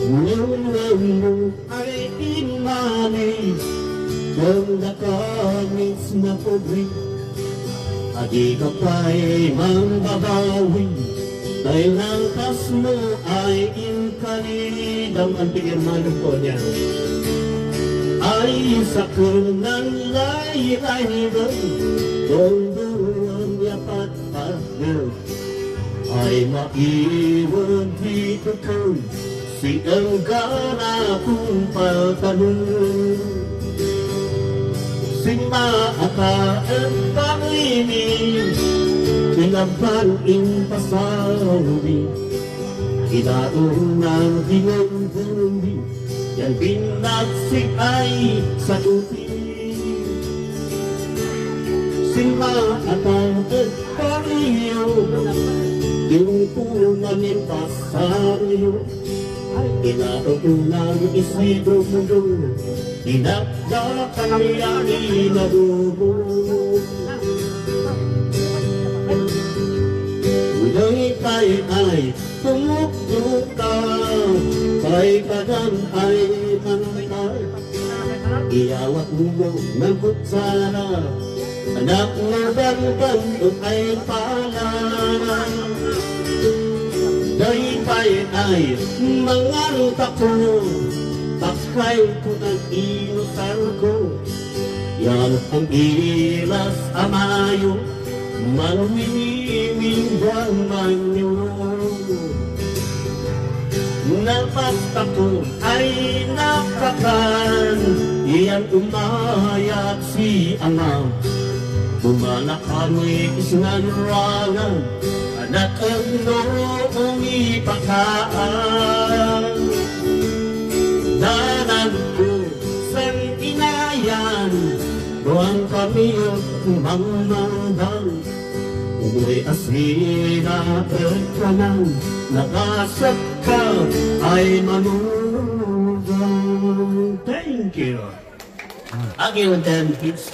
Ngunang mo ay inmani kung nakamis na pobre. Adi ka pa'y mangbabawi dahil ang kas mo ay inkanidang ang pinirmanan ko niya. Ay sa kunang lay-layban kung buwan yapat partner ay maiwan dito ko siyang gana kong pagtanong. Simakaan panginin Pinaban pasawi Ilaong ng dinong-dumi Yan binagsik ay sa tupi. Simakaan panginin Dinungan pasawi Ilaong ng isidro-mundo Dinagdakan yani na dugo. Uday kay ay tumuktuka, kay kagan ay manay. Iyawat mo ng kutsara, anak na banban ay palanan. Uday kay ay mangarutak ko, takay ko ng inusal ko. Yan ang ilas amayo, malamiming buwan nyo. Napasta ko ay nakakan, iyan umayak si ama. Bumalakami isinanrangan, anak ang noong ipakaan. Danan ko sa inayan, buwan kami ang mamandang. Umuwi asina ka nang nakasap ka ay manugang. Thank you. Again, then, it's